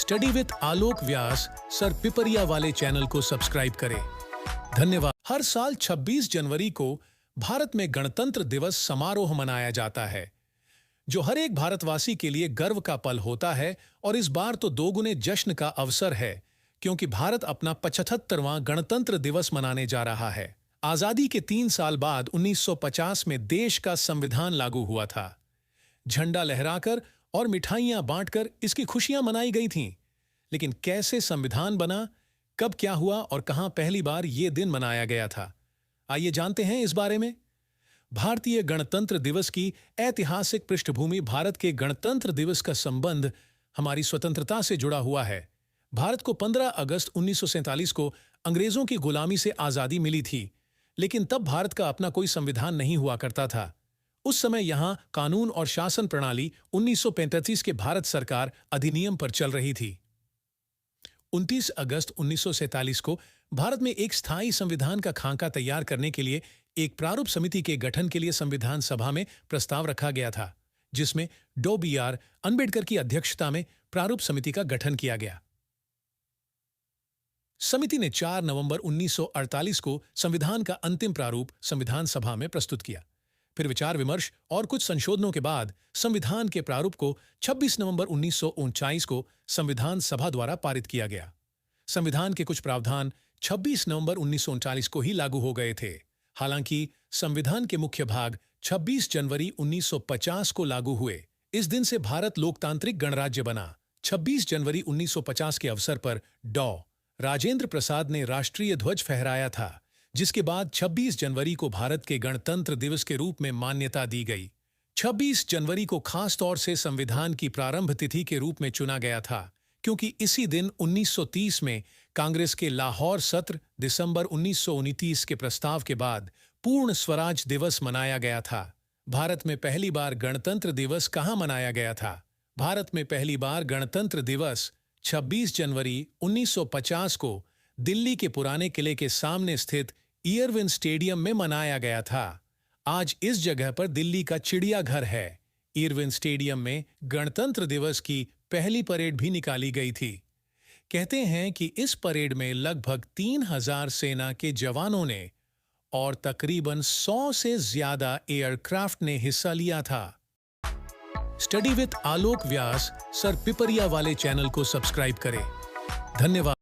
Study with Alok Vyas sir Pipariya वाले channel को subscribe करें। धन्यवाद। हर साल 26 जनवरी को भारत में गणतंत्र दिवस समारोह मनाया जाता है, जो हर एक भारतवासी के लिए गर्व का पल होता है। और इस बार तो दोगुने जश्न का अवसर है, क्योंकि भारत अपना 75वां गणतंत्र दिवस मनाने जा रहा है। आजादी के 3 साल बाद 1950 में देश का संविधान लागू हुआ था। झंडा लहराकर और मिठाइयां बांटकर इसकी खुशियां मनाई गई थीं। लेकिन कैसे संविधान बना, कब क्या हुआ और कहां पहली बार यह दिन मनाया गया था, आइए जानते हैं इस बारे में। भारतीय गणतंत्र दिवस की ऐतिहासिक पृष्ठभूमि। भारत के गणतंत्र दिवस का संबंध हमारी स्वतंत्रता से जुड़ा हुआ है। भारत को 15 अगस्त 1947 को अंग्रेजों की गुलामी से आजादी मिली थी, लेकिन तब भारत का अपना कोई संविधान नहीं हुआ करता था। उस समय यहां कानून और शासन प्रणाली 1935 के भारत सरकार अधिनियम पर चल रही थी। 29 अगस्त 1947 को भारत में एक स्थायी संविधान का खाका तैयार करने के लिए एक प्रारूप समिति के गठन के लिए संविधान सभा में प्रस्ताव रखा गया था, जिसमें डॉ. बी.आर. अम्बेडकर की अध्यक्षता में प्रारूप समिति का गठन किया गया। समिति ने 4 नवंबर 1948 को संविधान का अंतिम प्रारूप संविधान सभा में प्रस्तुत किया। फिर विचार विमर्श और कुछ संशोधनों के बाद संविधान के प्रारूप को 26 नवंबर 1939 को संविधान सभा द्वारा पारित किया गया। संविधान के कुछ प्रावधान 26 नवंबर 1939 को ही लागू हो गए थे। हालांकि संविधान के मुख्य भाग 26 जनवरी 1950 को लागू हुए। इस दिन से भारत लोकतांत्रिक गणराज्य बना। 26 जनवरी 1950 के अवसर पर डॉ. राजेंद्र प्रसाद ने राष्ट्रीय ध्वज फहराया था, जिसके बाद 26 जनवरी को भारत के गणतंत्र दिवस के रूप में मान्यता दी गई। 26 जनवरी को खास तौर से संविधान की प्रारंभ तिथि के रूप में चुना गया था, क्योंकि इसी दिन 1930 में कांग्रेस के लाहौर सत्र, दिसंबर 1929 के प्रस्ताव के बाद पूर्ण स्वराज दिवस मनाया गया था। भारत में पहली बार गणतंत्र दिवस कहाँ मनाया गया था? भारत में पहली बार गणतंत्र दिवस 26 जनवरी 1950 को दिल्ली के पुराने किले के सामने स्थित इरविन स्टेडियम में मनाया गया था। आज इस जगह पर दिल्ली का चिड़ियाघर है। इरविन स्टेडियम में गणतंत्र दिवस की पहली परेड भी निकाली गई थी। कहते हैं कि इस परेड में लगभग 3000 सेना के जवानों ने और तकरीबन 100 से ज्यादा एयरक्राफ्ट ने हिस्सा लिया था। Study with Alok Vyas sir Pipariya वाले चैनल को सब्सक्राइब करें। धन्यवाद।